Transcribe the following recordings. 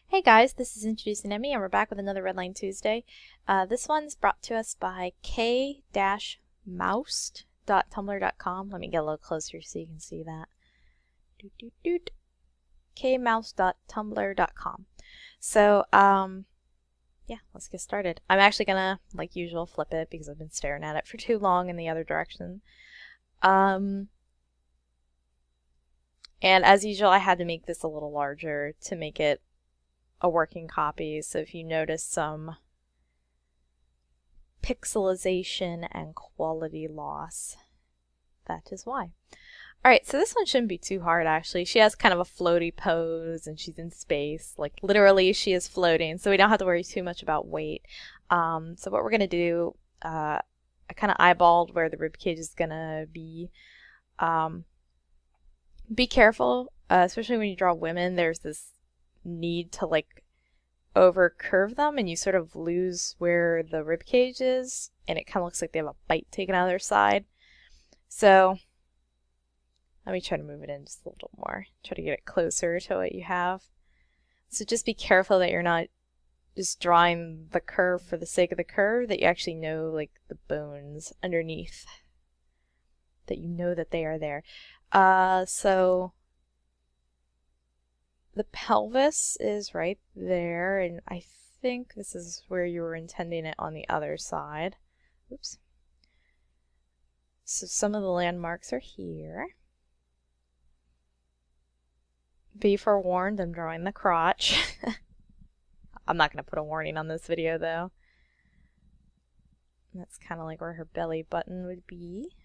Hey guys, this is Introducing Emmy, and we're back with another Redline Tuesday. This one's brought to us by k-mouse.tumblr.com. Let me get a little closer so you can see that. kmouse.tumblr.com. So, yeah, let's get started. I'm actually gonna, like usual, flip it because I've been staring at it for too long in the other direction. And as usual, I had to make this a little larger to make it a working copy, so if you notice some pixelization and quality loss, that is why. Alright, so this one shouldn't be too hard actually. She has kind of a floaty pose and she's in space. Like literally she is floating, so we don't have to worry too much about weight. So what we're going to do, I kind of eyeballed where the ribcage is going to be. Be careful, especially when you draw women, there's this need to like over curve them and you sort of lose where the rib cage is and it kind of looks like they have a bite taken out of their side. So let me try to move it in just a little more, try to get it closer to what you have. So just be careful that you're not just drawing the curve for the sake of the curve, that you actually know like the bones underneath, that you know that they are there. So the pelvis is right there, and I think this is where you were intending it on the other side. Oops. So some of the landmarks are here. Be forewarned, I'm drawing the crotch. I'm not going to put a warning on this video though. That's kind of like where her belly button would be.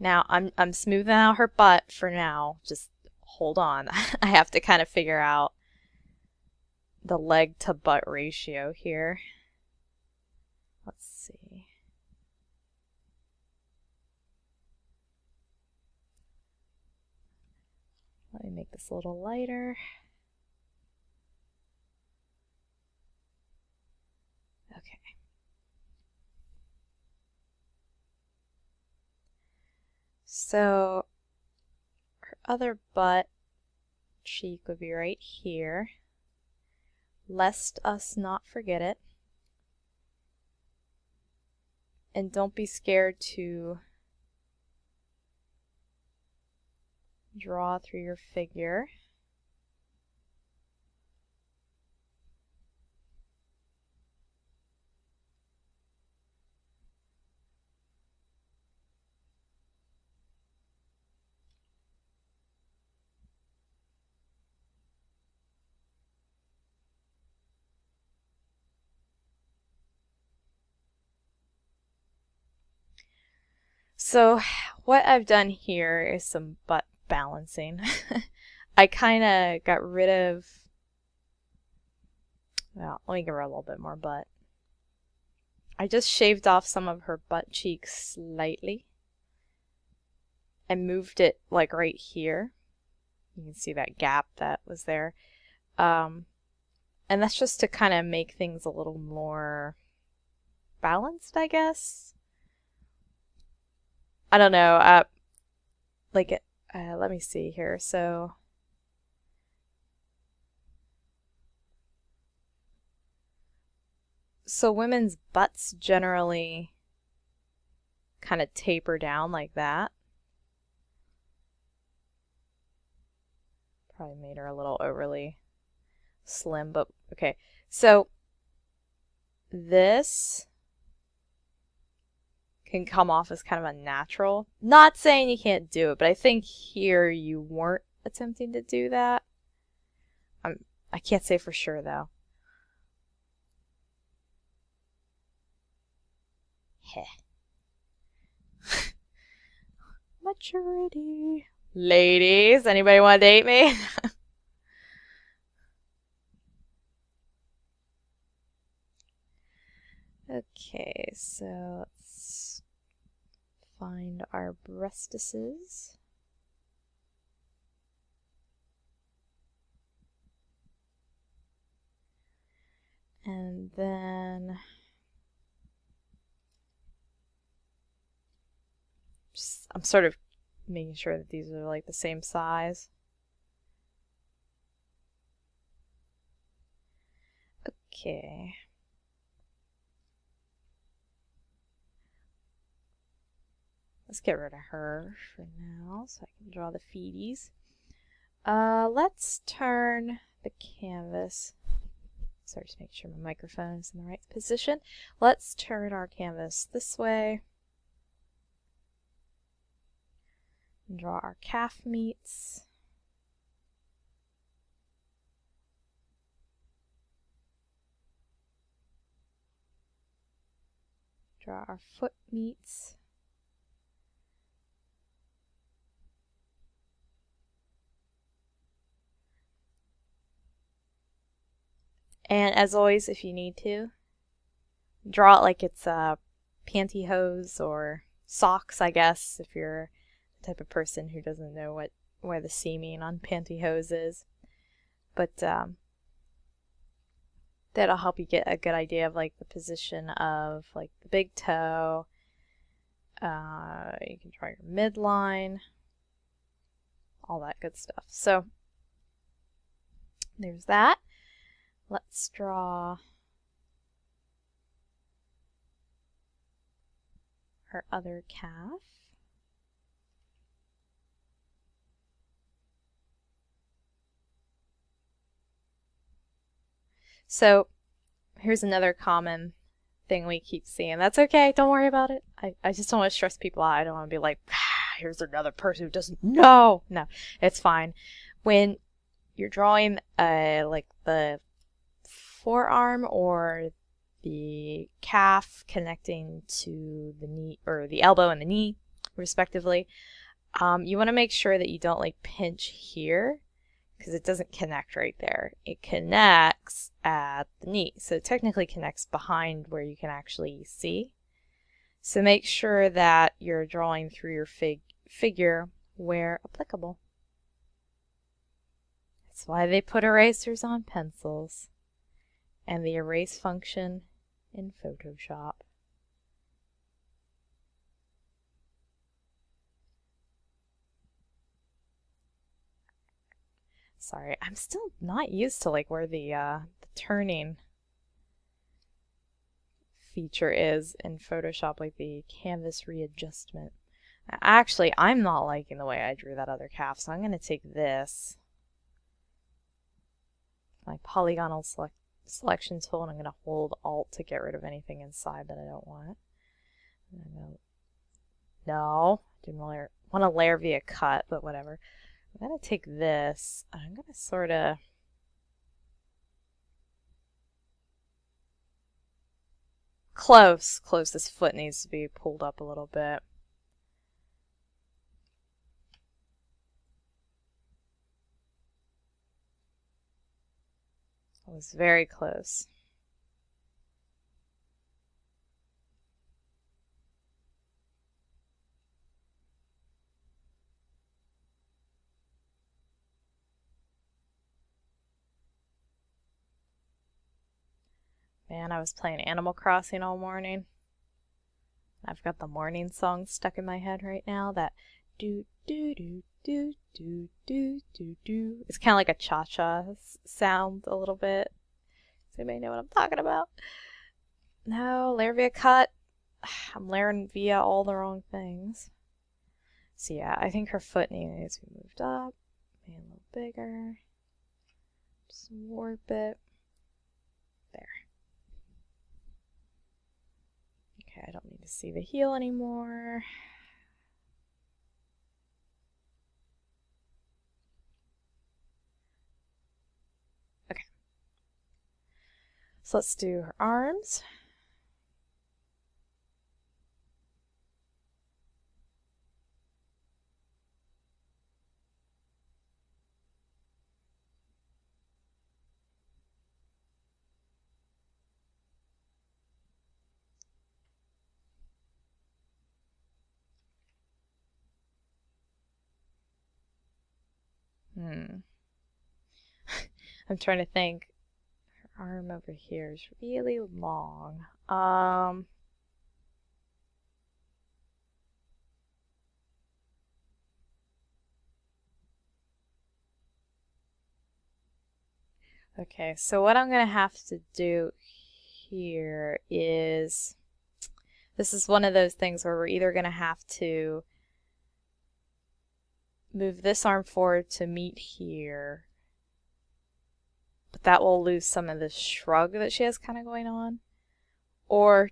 Now, I'm smoothing out her butt for now. Just hold on. I have to kind of figure out the leg to butt ratio here. Let's see. Let me make this a little lighter. Okay. So her other butt cheek would be right here, lest us not forget it. And don't be scared to draw through your figure. So what I've done here is some butt balancing. I kind of got rid of, well, let me give her a little bit more butt. I just shaved off some of her butt cheeks slightly and moved it like right here. You can see that gap that was there. And that's just to kind of make things a little more balanced, I guess. I don't know, let me see here. So women's butts generally kind of taper down like that. Probably made her a little overly slim, but okay. So this can come off as kind of unnatural. Not saying you can't do it, but I think here you weren't attempting to do that. I can't say for sure though. Heh. Maturity. Ladies, anybody want to date me? Okay, so let's find our breastises. And then I'm sort of making sure that these are like the same size. Okay. Let's get rid of her for now so I can draw the feeties. Let's turn the canvas. Sorry, just make sure my microphone is in the right position. Let's turn our canvas this way. And draw our calf meats. Draw our foot meats. And as always, if you need to, draw it like it's pantyhose or socks, I guess, if you're the type of person who doesn't know where the seaming on pantyhose is. But that'll help you get a good idea of like the position of like the big toe. You can draw your midline, all that good stuff. So there's that. Let's draw her other calf. So here's another common thing we keep seeing. That's okay, don't worry about it. I just don't want to stress people out. I don't want to be like, here's another person who doesn't know. No, it's fine. When you're drawing like the forearm or the calf connecting to the knee, or the elbow and the knee respectively, you want to make sure that you don't like pinch here, because it doesn't connect right there. It connects at the knee, so it technically connects behind where you can actually see. So make sure that you're drawing through your figure where applicable. That's why they put erasers on pencils and the erase function in Photoshop. Sorry, I'm still not used to like where the turning feature is in Photoshop, like the canvas readjustment. Actually, I'm not liking the way I drew that other calf, so I'm going to take this, my polygonal selection tool, and I'm going to hold Alt to get rid of anything inside that I don't want. No, didn't want to layer via cut, but whatever. I'm going to take this, and I'm going to sort of close. This foot needs to be pulled up a little bit. I was very close. Man, I was playing Animal Crossing all morning. I've got the morning song stuck in my head right now. That do do do do do do do do. It's kind of like a cha-cha sound a little bit. Does anybody know what I'm talking about? No, layer via cut. I'm layering via all the wrong things. So yeah, I think her foot needs to be moved up, maybe a little bigger. Just warp it. There. Okay, I don't need to see the heel anymore. Okay. So let's do her arms. I'm trying to think. Her arm over here is really long. Okay, so what I'm going to have to do here is, this is one of those things where we're either going to have to move this arm forward to meet here, but that will lose some of the shrug that she has kind of going on, or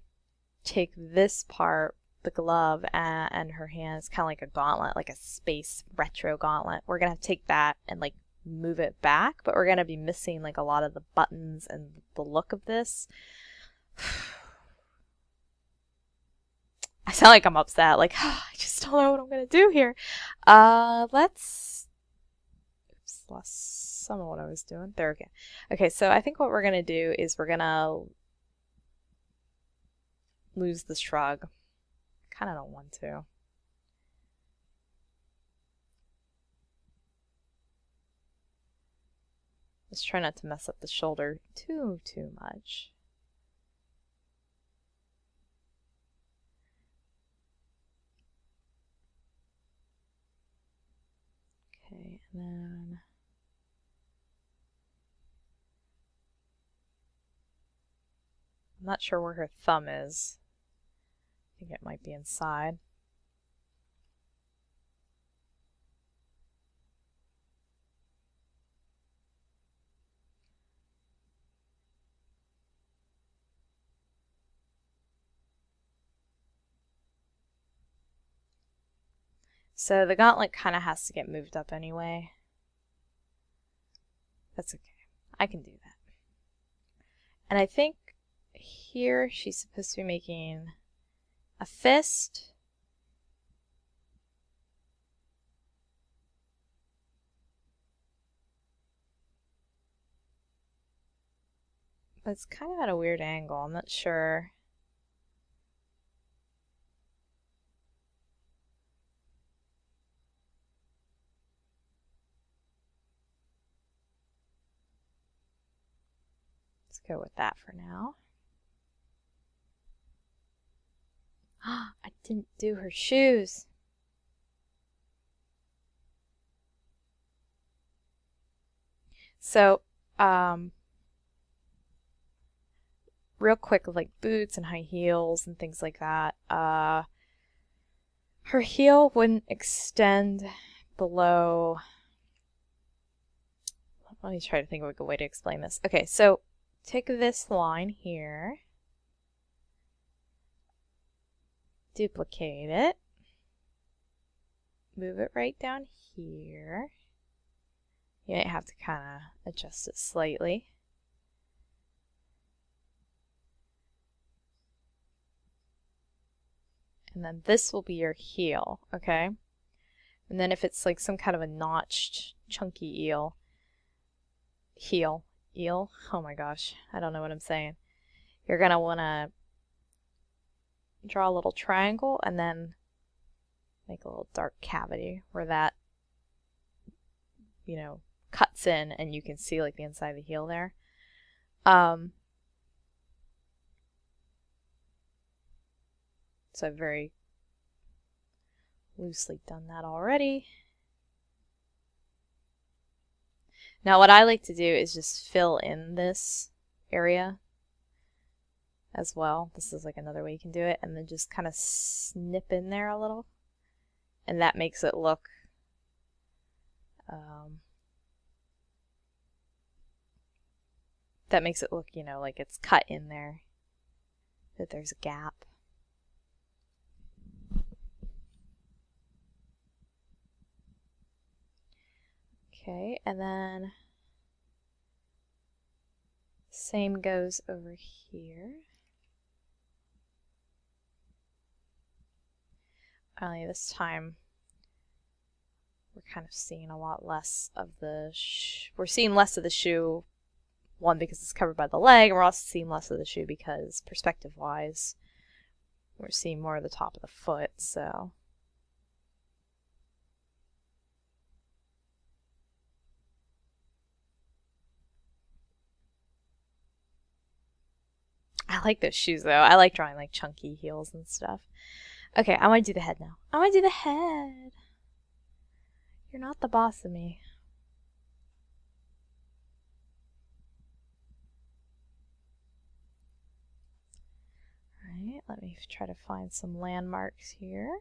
take this part, the glove, and her hand, it's kind of like a gauntlet, like a space retro gauntlet. We're going to have to take that and like move it back, but we're going to be missing like a lot of the buttons and the look of this. I sound like I'm upset, like, I just don't know what I'm going to do here. Oops, lost some of what I was doing. There we go. Okay, so I think what we're going to do is we're going to lose the shrug. Kind of don't want to. Let's try not to mess up the shoulder too much. Okay, and then I'm not sure where her thumb is. I think it might be inside. So the gauntlet kind of has to get moved up anyway. That's okay. I can do that. And I think here she's supposed to be making a fist. But it's kind of at a weird angle. I'm not sure. Let's go with that for now. I didn't do her shoes. So, real quick, like boots and high heels and things like that. Her heel wouldn't extend below. Let me try to think of a good way to explain this. Okay, so take this line here, duplicate it, move it right down here. You might have to kind of adjust it slightly. And then this will be your heel, okay? And then if it's like some kind of a notched, chunky heel, oh my gosh, I don't know what I'm saying. You're gonna wanna draw a little triangle and then make a little dark cavity where that, you know, cuts in and you can see like the inside of the heel there. So I've very loosely done that already. Now what I like to do is just fill in this area as well. This is like another way you can do it, and then just kind of snip in there a little, and that makes it look you know, like it's cut in there, that there's a gap. Okay, and then same goes over here. Only this time we're kind of seeing a lot less of the we're seeing less of the shoe, one because it's covered by the leg, and we're also seeing less of the shoe because perspective wise we're seeing more of the top of the foot. So I like those shoes though. I like drawing like chunky heels and stuff. Okay, I want to do the head now. I want to do the head. You're not the boss of me. Alright, let me try to find some landmarks here.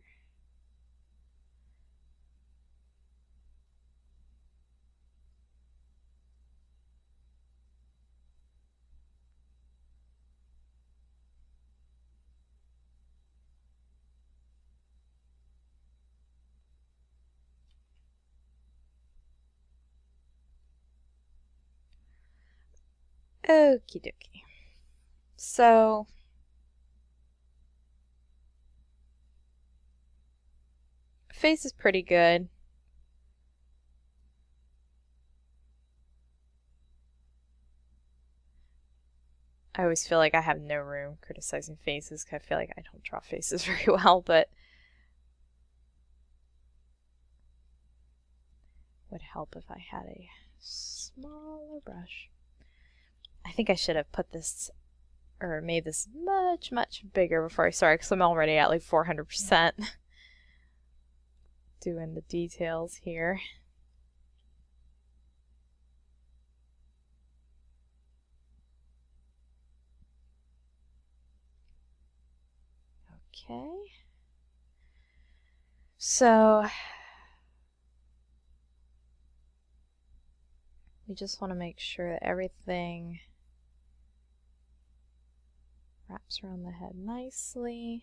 Okie dokie. So, face is pretty good. I always feel like I have no room criticizing faces because I feel like I don't draw faces very well, but would help if I had a smaller brush. I think I should have put this, or made this much, much bigger before I started, because I'm already at like 400% doing the details here. Okay. So, we just want to make sure that everything wraps around the head nicely.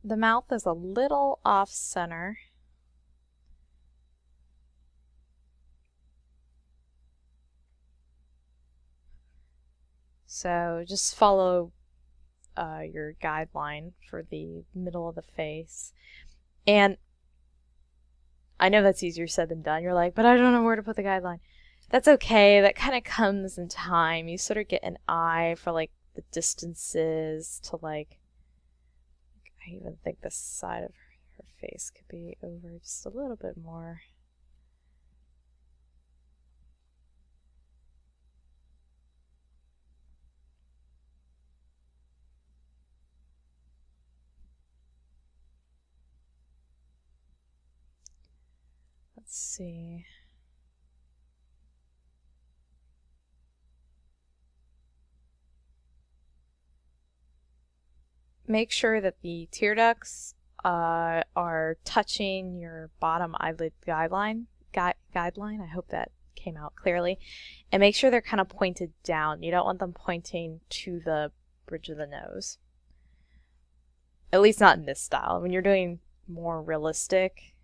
The mouth is a little off center. So just follow your guideline for the middle of the face. And I know that's easier said than done. You're like, but I don't know where to put the guideline. That's okay. That kind of comes in time. You sort of get an eye for like the distances to like, I even think this side of her face could be over just a little bit more. Let's see. Make sure that the tear ducts are touching your bottom eyelid guideline. I hope that came out clearly. And make sure they're kind of pointed down. You don't want them pointing to the bridge of the nose. At least not in this style. When you're doing more realistic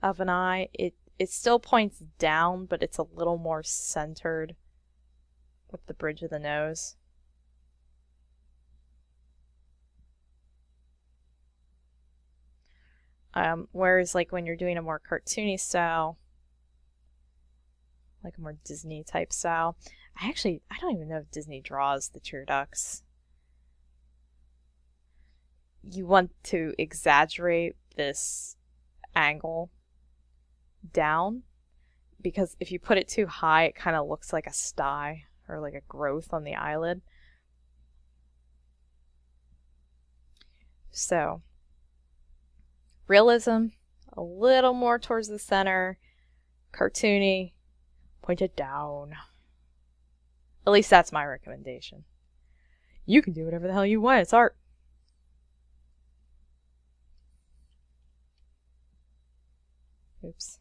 of an eye, it still points down, but it's a little more centered with the bridge of the nose. Whereas like when you're doing a more cartoony style, like a more Disney type style, I don't even know if Disney draws the tear ducts. You want to exaggerate this angle down, because if you put it too high, it kind of looks like a sty or like a growth on the eyelid. So, realism, a little more towards the center, cartoony, point it down. At least that's my recommendation. You can do whatever the hell you want, it's art. Oops.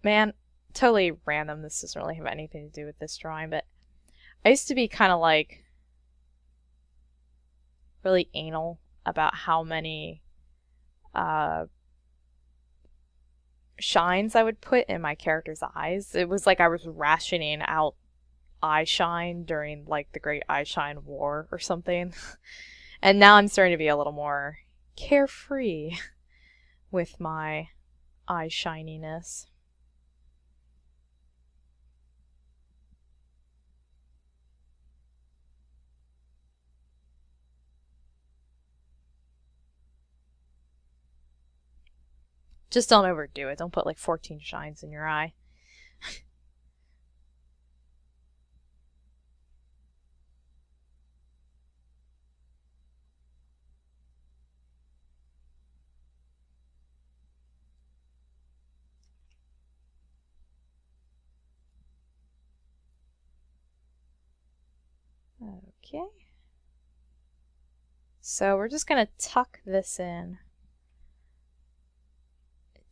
Man, totally random. This doesn't really have anything to do with this drawing, but I used to be kind of like really anal about how many shines I would put in my character's eyes. It was like I was rationing out eye shine during like the Great Eye Shine War or something. And now I'm starting to be a little more carefree with my eye shininess. Just don't overdo it. Don't put like 14 shines in your eye. Okay. So we're just going to tuck this in.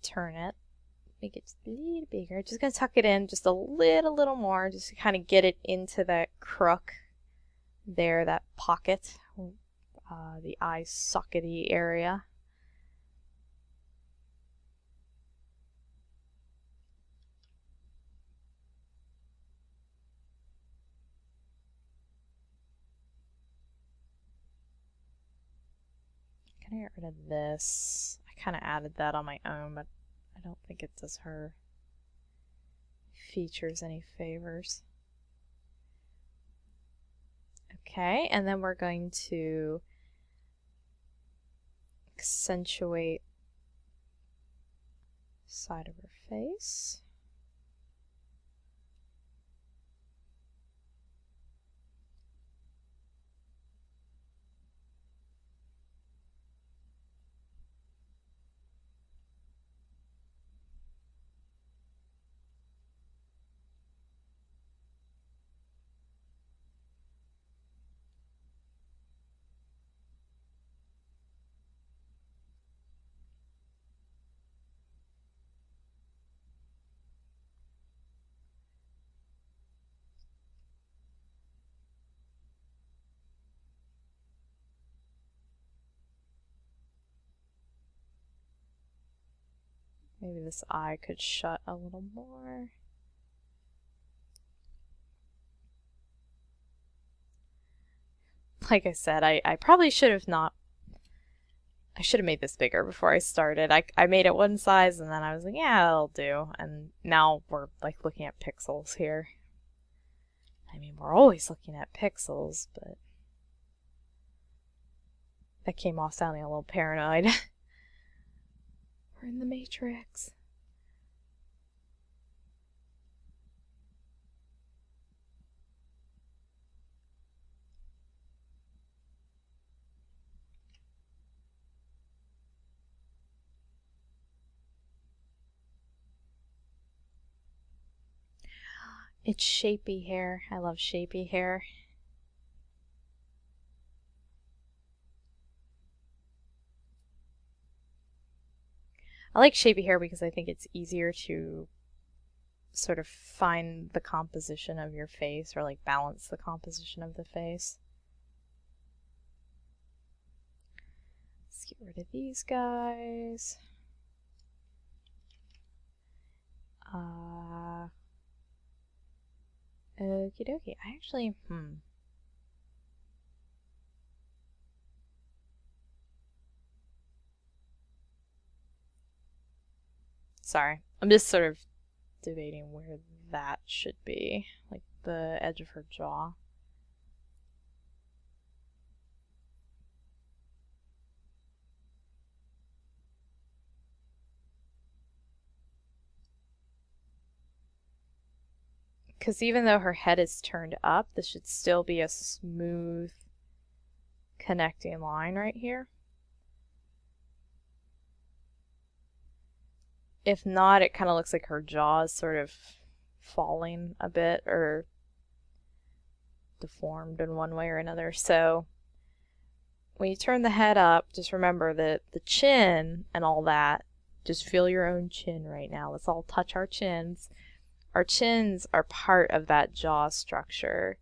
Turn it. Make it just a little bigger. Just going to tuck it in just a little more, just to kind of get it into that crook there, that pocket, the eye sockety area. Can I get rid of this? I kind of added that on my own, but I don't think it does her features any favors. Okay, and then we're going to accentuate side of her face. Maybe this eye could shut a little more. Like I said, I probably should have not. I should have made this bigger before I started. I made it one size and then I was like, yeah, that'll do. And now we're like looking at pixels here. I mean, we're always looking at pixels, but that came off sounding a little paranoid. We're in the Matrix. It's shapy hair. I love shapy hair. I like shapy hair because I think it's easier to sort of find the composition of your face, or like balance the composition of the face. Let's get rid of these guys. Okie dokie. I actually, Sorry. I'm just sort of debating where that should be. Like the edge of her jaw. Because even though her head is turned up, this should still be a smooth connecting line right here. If not, it kind of looks like her jaw is sort of falling a bit or deformed in one way or another. So when you turn the head up, just remember that the chin and all that, just feel your own chin right now. Let's all touch our chins. Our chins are part of that jaw structure.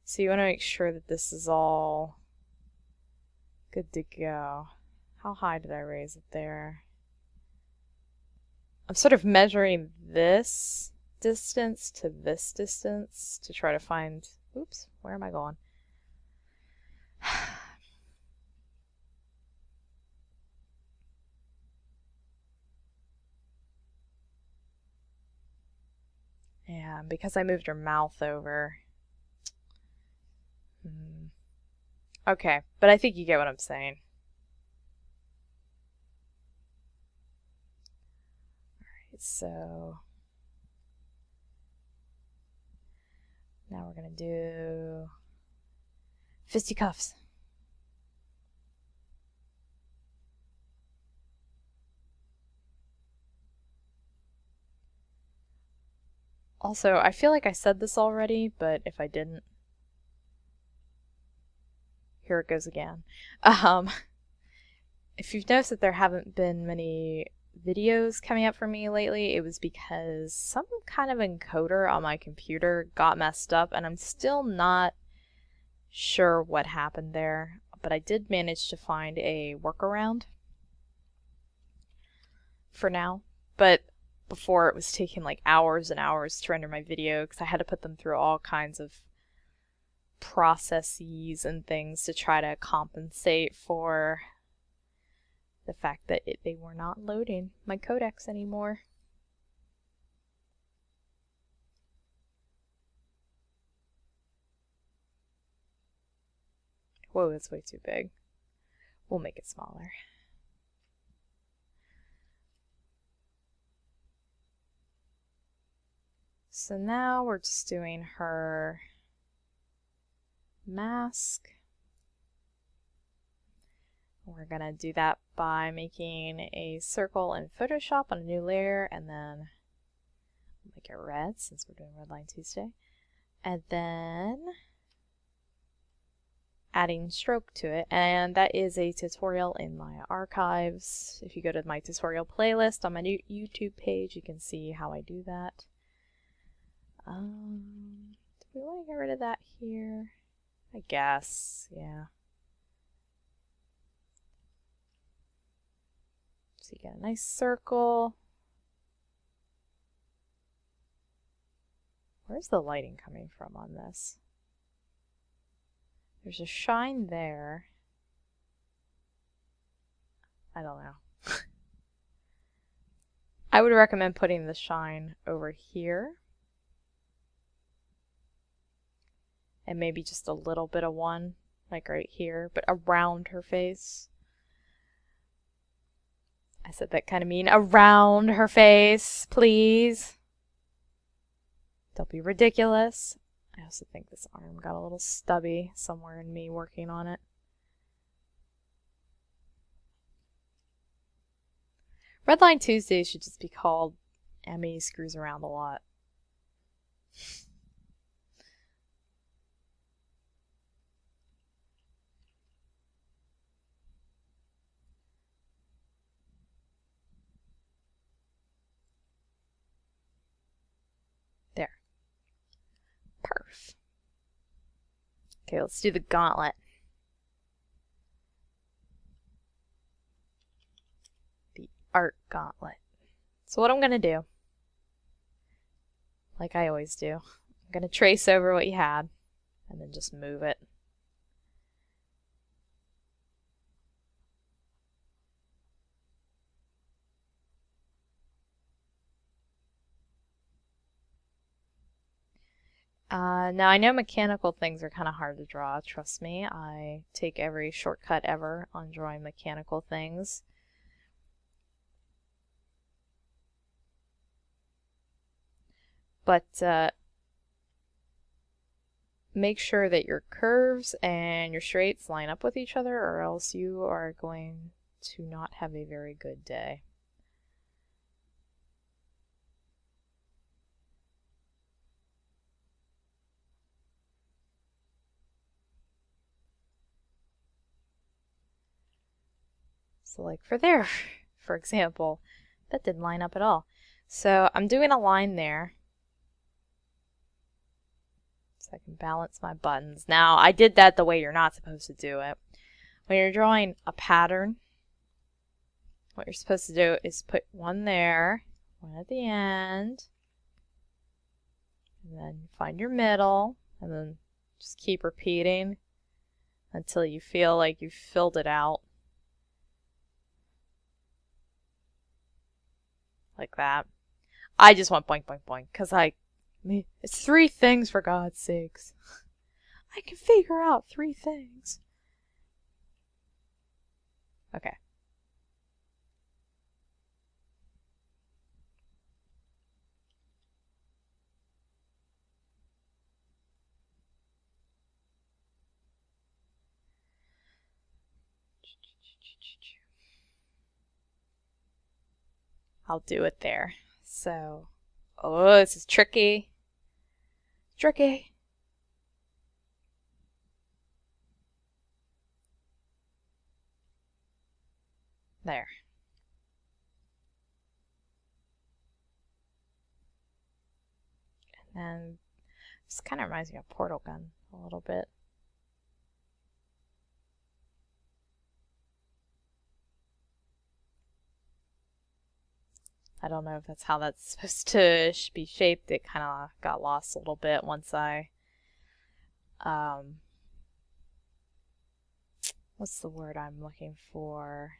So you want to make sure that this is all good to go. How high did I raise it there? I'm sort of measuring this distance to this distance to try to find, oops, where am I going? Yeah, because I moved her mouth over. Okay, but I think you get what I'm saying. so now we're gonna do fisticuffs. Also, I feel like I said this already, but if I didn't, here it goes again. If you've noticed that there haven't been many videos coming up for me lately, it was because some kind of encoder on my computer got messed up, and I'm still not sure what happened there, but I did manage to find a workaround for now. But before, it was taking like hours and hours to render my video because I had to put them through all kinds of processes and things to try to compensate for the fact that they were not loading my codecs anymore. Whoa, that's way too big. We'll make it smaller. So now we're just doing her mask. We're gonna do that by making a circle in Photoshop on a new layer, and then make it red since we're doing Redline Tuesday. And then adding stroke to it, and that is a tutorial in my archives. If you go to my tutorial playlist on my new YouTube page, you can see how I do that. Do we want to get rid of that here? I guess, yeah. So you get a nice circle. Where's the lighting coming from on this? There's a shine there. I don't know. I would recommend putting the shine over here. And maybe just a little bit of one, like right here, but around her face. I said that kind of mean. Around her face, please. Don't be ridiculous. I also think this arm got a little stubby somewhere in me working on it. Redline Tuesday should just be called Emmy Screws Around a Lot. There. Perf. Okay, let's do the gauntlet. The art gauntlet. So what I'm going to do, like I always do, I'm going to trace over what you had and then just move it. Now I know mechanical things are kind of hard to draw, trust me. I take every shortcut ever on drawing mechanical things. But make sure that your curves and your straights line up with each other, or else you are going to not have a very good day. So like for there, for example, that didn't line up at all. So I'm doing a line there so I can balance my buttons. Now I did that the way you're not supposed to do it. When you're drawing a pattern, what you're supposed to do is put one there, one at the end, and then find your middle, and then just keep repeating until you feel like you've filled it out. Like that. I just want boink, boink, boink, because it's 3 things for God's sakes. I can figure out 3 things. Okay. I'll do it there. So, oh, this is tricky. Tricky. There. And this kind of reminds me of Portal Gun a little bit. I don't know if that's how that's supposed to be shaped. It kind of got lost a little bit once I, what's the word I'm looking for?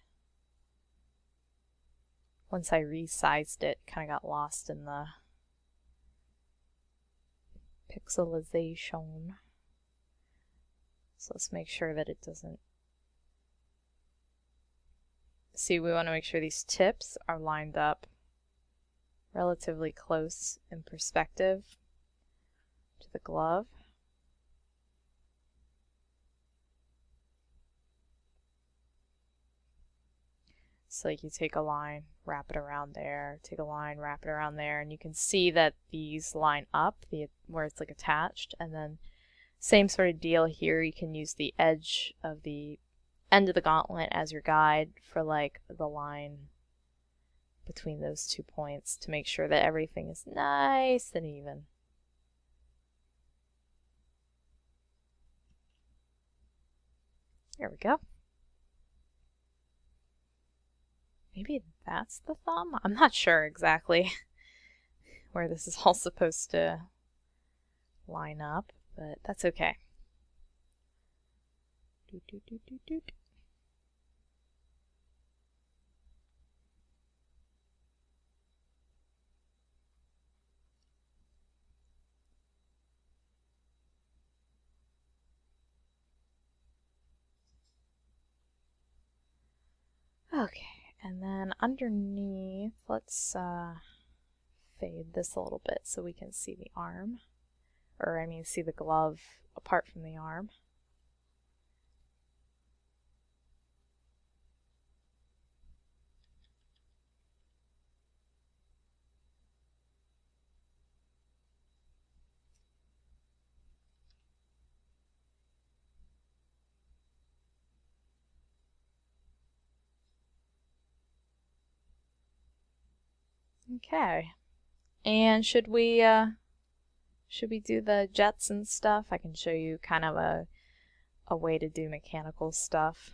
Once I resized it, kind of got lost in the pixelization. So let's make sure that it doesn't... See, we want to make sure these tips are lined up relatively close in perspective to the glove. So like you take a line, wrap it around there, take a line, wrap it around there, and you can see that these line up where it's like attached, and then same sort of deal here. You can use the edge of the end of the gauntlet as your guide for like the line between those 2 points to make sure that everything is nice and even. There we go. Maybe that's the thumb? I'm not sure exactly where this is all supposed to line up, but that's okay. Doot, doot, doot, doot, doot. Okay, and then underneath, let's fade this a little bit so we can see the arm, or I mean see the glove apart from the arm. Okay, and should we do the jets and stuff? I can show you kind of a way to do mechanical stuff.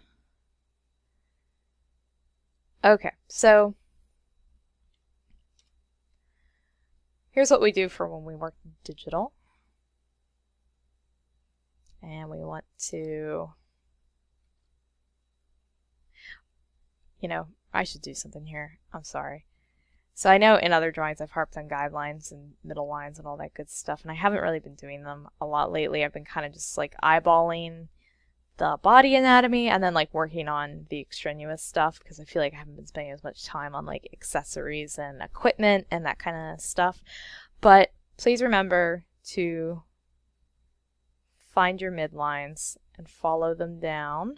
Okay, so here's what we do for when we work digital. And we want to, you know, I should do something here. I'm sorry. So I know in other drawings I've harped on guidelines and middle lines and all that good stuff, and I haven't really been doing them a lot lately. I've been kind of just like eyeballing the body anatomy and then like working on the extraneous stuff because I feel like I haven't been spending as much time on like accessories and equipment and that kind of stuff. But please remember to find your midlines and follow them down.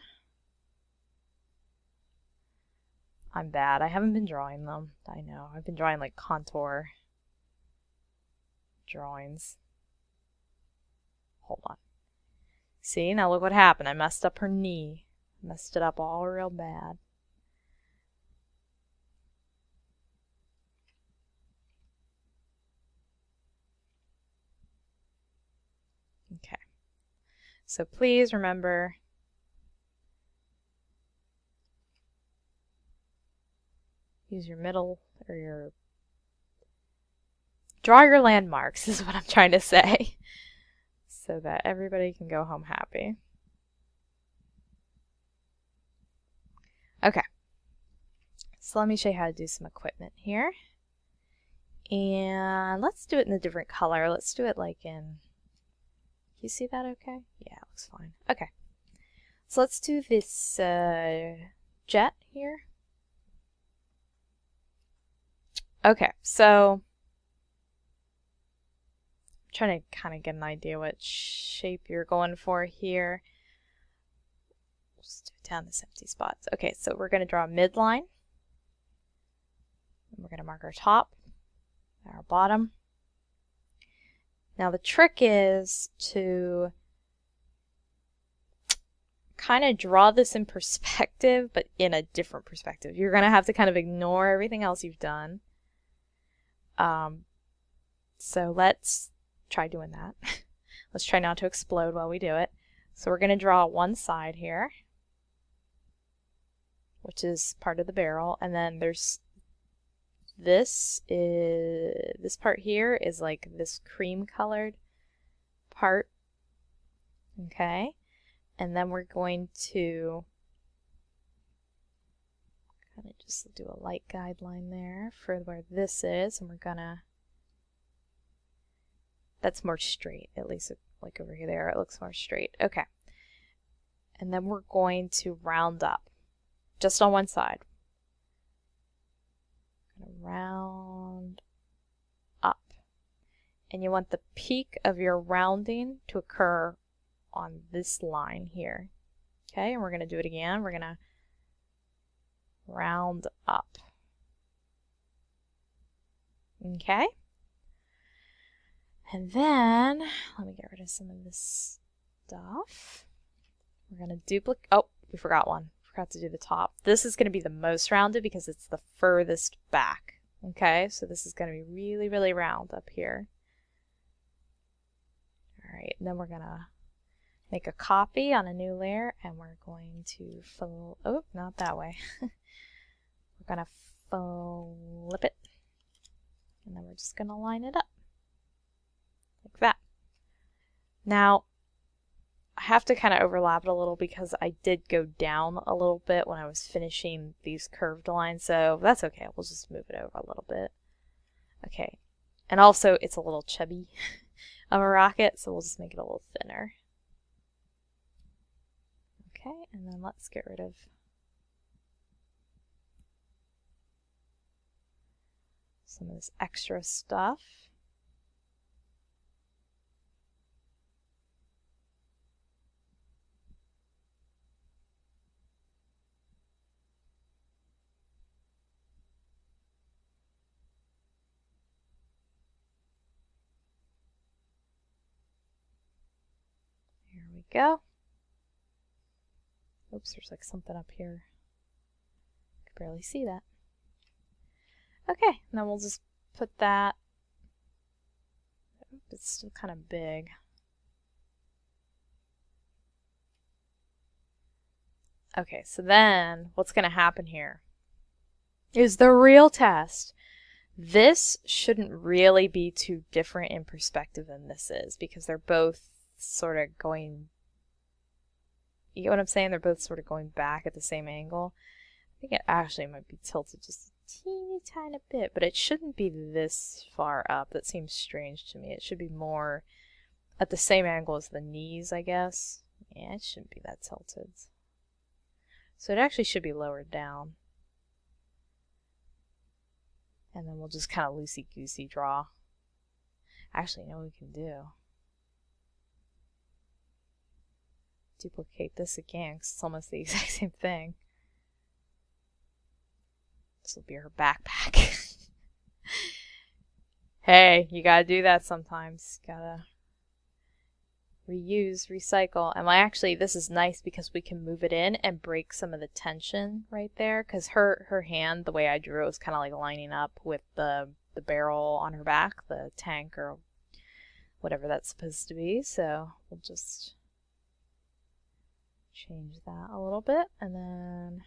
I'm bad. I haven't been drawing them. I know. I've been drawing like contour drawings. Hold on. See, now look what happened. I messed up her knee. Messed it up all real bad. Okay. So please remember use your middle or your draw your landmarks is what I'm trying to say so that everybody can go home happy. Okay. So let me show you how to do some equipment here. And let's do it in a different color. Let's do it like in, you see that okay? Yeah, it looks fine. Okay. So let's do this jet here. Okay, so I'm trying to kind of get an idea what shape you're going for here. Just do it down this empty spots. Okay, so we're going to draw a midline. And we're going to mark our top, our bottom. Now the trick is to kind of draw this in perspective, but in a different perspective. You're going to have to kind of ignore everything else you've done. So let's try doing that. Let's try not to explode while we do it. So we're going to draw one side here, which is part of the barrel, and then there's this part here is like this cream colored part. Okay. And then we're going to kind of just do a light guideline there for where this is, and we're gonna, that's more straight, at least like over here there, it looks more straight. Okay. And then we're going to round up just on one side. Round up. And you want the peak of your rounding to occur on this line here. Okay, and we're going to do it again. We're going to round up. Okay. And then, let me get rid of some of this stuff. We're going to duplicate, oh, we forgot one. Forgot to do the top. This is going to be the most rounded because it's the furthest back. Okay, so this is going to be really, really round up here. Alright, and then we're going to make a copy on a new layer, and we're going to oh, not that way. We're going to flip it, and then we're just going to line it up like that. Now, I have to kind of overlap it a little because I did go down a little bit when I was finishing these curved lines, so that's okay. We'll just move it over a little bit. Okay, and also it's a little chubby of a rocket, so we'll just make it a little thinner. Okay, and then let's get rid of some of this extra stuff. Here we go. Oops, there's like something up here. I can barely see that. Okay, and then we'll just put that. Oop, it's still kind of big. Okay, so then what's going to happen here is the real test. This shouldn't really be too different in perspective than this is, because they're both sort of going, you get what I'm saying? They're both sort of going back at the same angle. I think it actually might be tilted just a teeny tiny bit, but it shouldn't be this far up. That seems strange to me. It should be more at the same angle as the knees, I guess. Yeah, it shouldn't be that tilted. So it actually should be lowered down. And then we'll just kind of loosey-goosey draw. Actually, you know what we can do? Duplicate this again, because it's almost the exact same thing. This will be her backpack. Hey, you gotta do that sometimes. Gotta reuse, recycle. And actually, this is nice because we can move it in and break some of the tension right there. Because her hand, the way I drew it, was kind of like lining up with the barrel on her back, the tank or whatever that's supposed to be. So we'll just change that a little bit, and then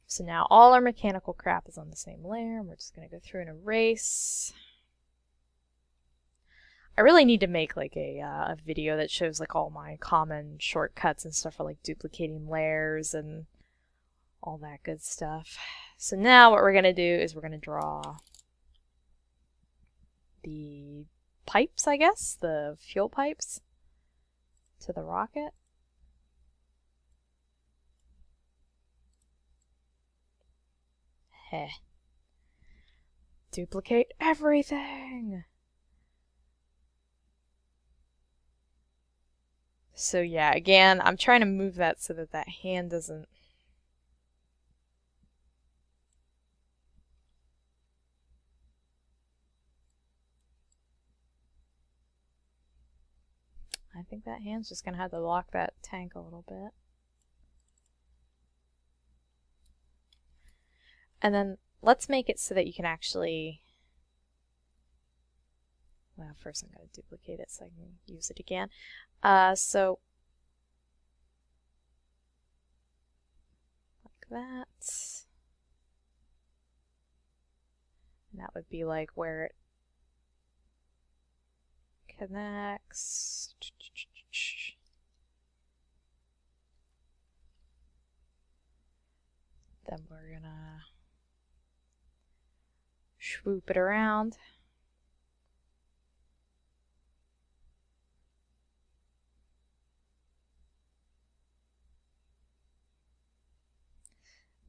so now all our mechanical crap is on the same layer, and we're just going to go through and erase. I really need to make like a video that shows like all my common shortcuts and stuff for like duplicating layers and all that good stuff. So now what we're going to do is we're going to draw the pipes, I guess, the fuel pipes to the rocket. Heh. Duplicate everything! So yeah, again, I'm trying to move that so that that hand doesn't think that hand's just gonna have to lock that tank a little bit. And then let's make it so that you can actually, well, first I'm going to duplicate it so I can use it again. So like that. And that would be like where it connects. Then we're gonna swoop it around.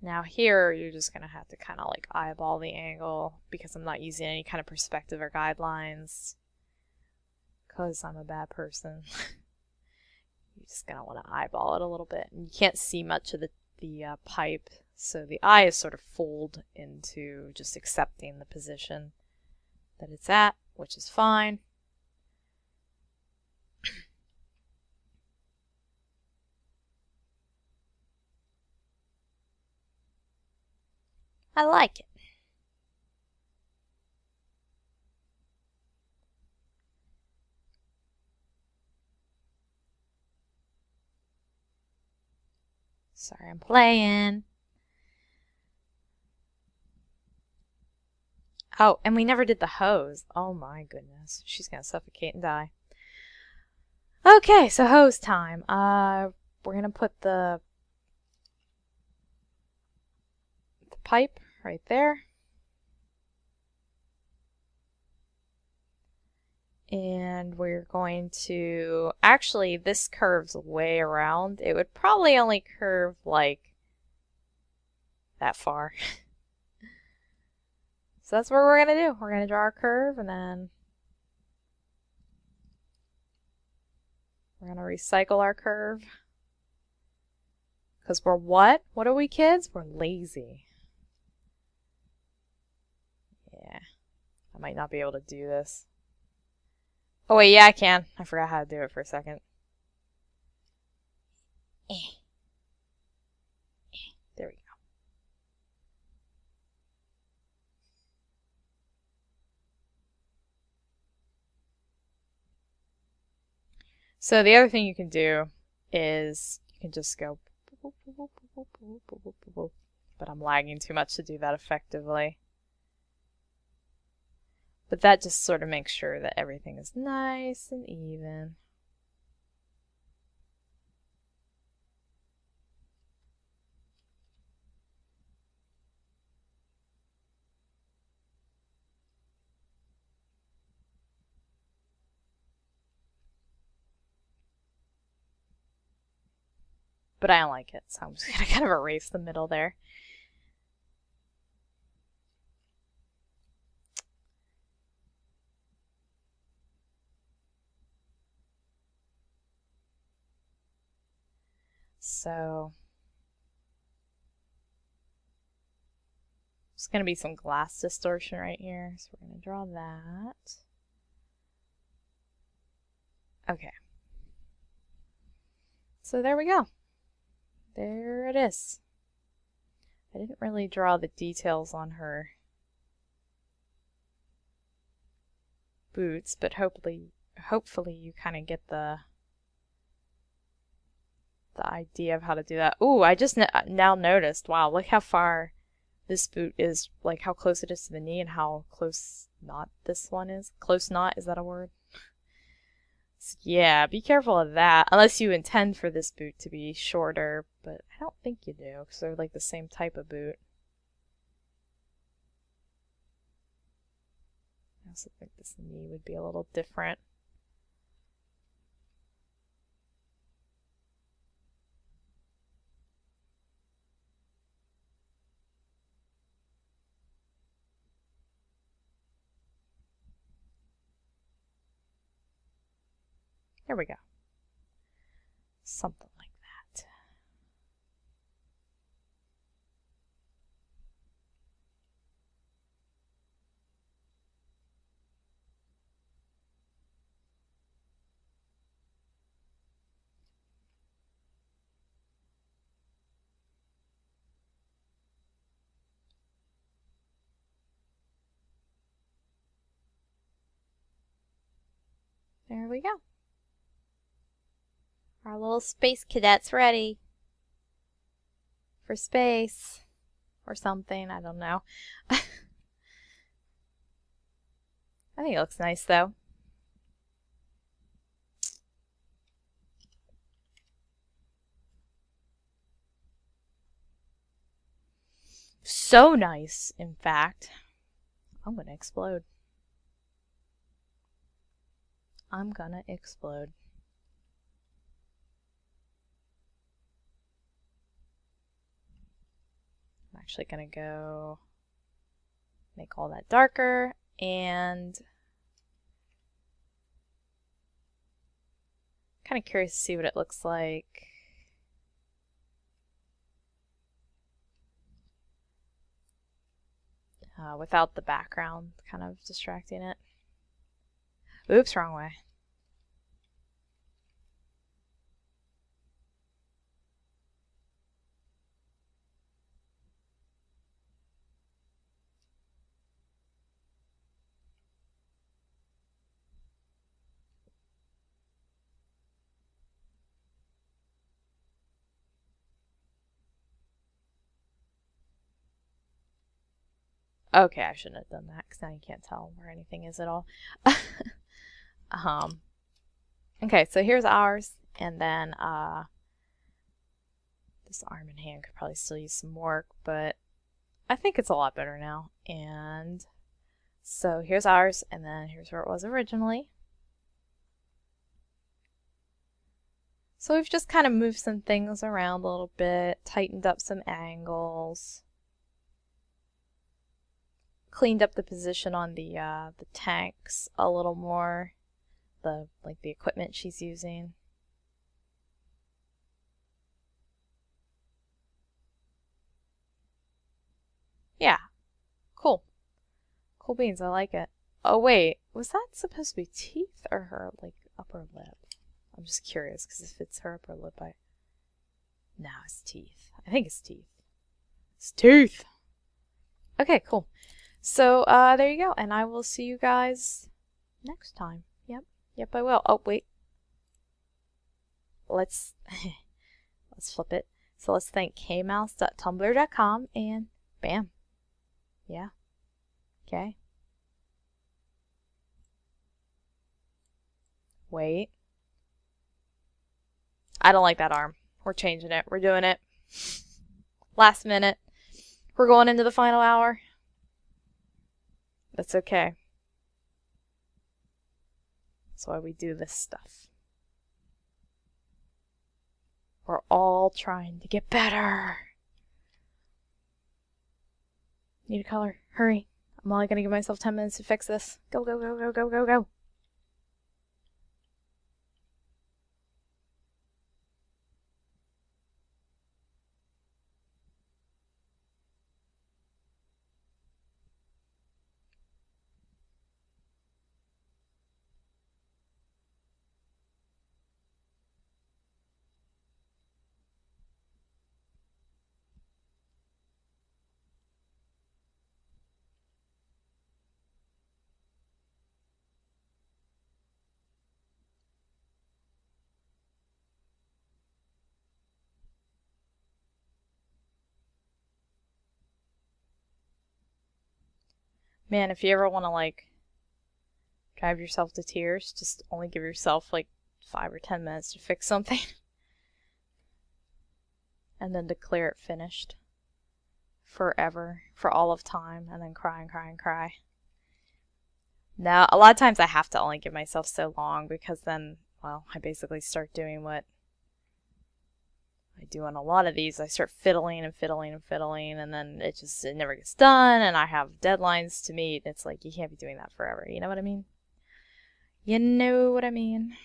Now here, you're just gonna have to kind of like eyeball the angle because I'm not using any kind of perspective or guidelines because I'm a bad person. You're just gonna want to eyeball it a little bit. And you can't see much of the pipe, so the eye is sort of fooled into just accepting the position that it's at, which is fine. I like it. Sorry, I'm playing. Oh, and we never did the hose. Oh my goodness. She's gonna suffocate and die. Okay, so hose time. We're gonna put the pipe right there. And we're going to, actually this curves way around. It would probably only curve like that far. So that's what we're gonna do. We're gonna draw our curve and then we're gonna recycle our curve. Because we're what? What are we, kids? We're lazy. Yeah. I might not be able to do this. Oh wait, yeah I can. I forgot how to do it for a second. There we go. So the other thing you can do is you can just go, but I'm lagging too much to do that effectively. But that just sort of makes sure that everything is nice and even. But I don't like it, so I'm just gonna kind of erase the middle there. So there's gonna be some glass distortion right here, so we're gonna draw that. Okay. So there we go. There it is. I didn't really draw the details on her boots, but hopefully you kind of get the idea of how to do that. Ooh, I just now noticed, wow, look how far this boot is, like how close it is to the knee and how close not this one is. Close not, is that a word? So yeah, be careful of that, unless you intend for this boot to be shorter, but I don't think you do, because they're like the same type of boot. I also think this knee would be a little different. There we go. Something like that. There we go. Our little space cadet's ready for space or something. I don't know. I think it looks nice though. So nice, in fact. I'm gonna explode. I'm gonna explode. I'm actually gonna go make all that darker and kind of curious to see what it looks like. Without the background kind of distracting it. Oops, wrong way. Okay, I shouldn't have done that because now you can't tell where anything is at all. Okay, so here's ours, and then this arm and hand could probably still use some work, but I think it's a lot better now. And so here's ours, and then here's where it was originally. So we've just kind of moved some things around a little bit, tightened up some angles, cleaned up the position on the tanks a little more, the equipment she's using. Yeah, cool. Cool beans, I like it. Oh wait, was that supposed to be teeth or her upper lip? I'm just curious because if it's her upper lip, no, it's teeth. I think it's teeth. It's teeth. Okay, cool. So there you go, and I will see you guys next time. Yep, I will. Oh wait, let's flip it. So let's thank kmouse.tumblr.com and bam. Yeah. Okay. Wait. I don't like that arm. We're changing it. We're doing it. Last minute. We're going into the final hour. That's okay. That's why we do this stuff. We're all trying to get better. Need a color. Hurry. I'm only going to give myself 10 minutes to fix this. Go, go, go, go, go, go, go. Man, if you ever want to drive yourself to tears, just only give yourself 5 or 10 minutes to fix something. And then declare it finished. Forever. For all of time. And then cry and cry and cry. Now, a lot of times I have to only give myself so long because then, well, I basically start doing what I do on a lot of these. I start fiddling and fiddling and fiddling, and then it never gets done, and I have deadlines to meet. It's like, you can't be doing that forever. You know what I mean? You know what I mean?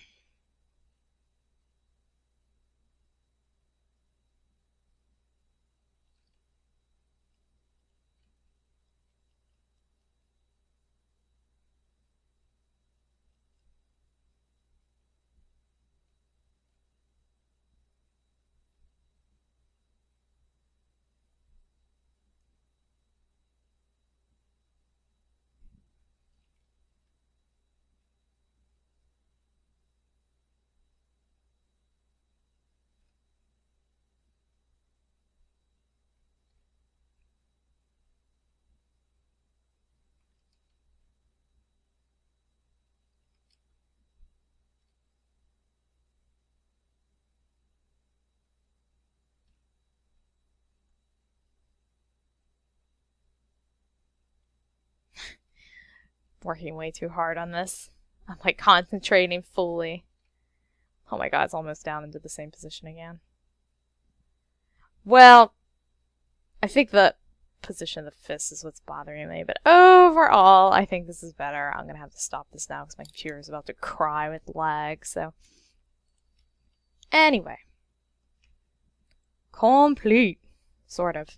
working way too hard on this. I'm like concentrating fully. Oh my god, it's almost down into the same position again. Well, I think the position of the fist is what's bothering me, but overall, I think this is better. I'm gonna have to stop this now because my computer is about to cry with lag, so. Anyway. Complete. Sort of.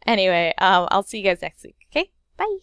Anyway, I'll see you guys next week, okay? Bye!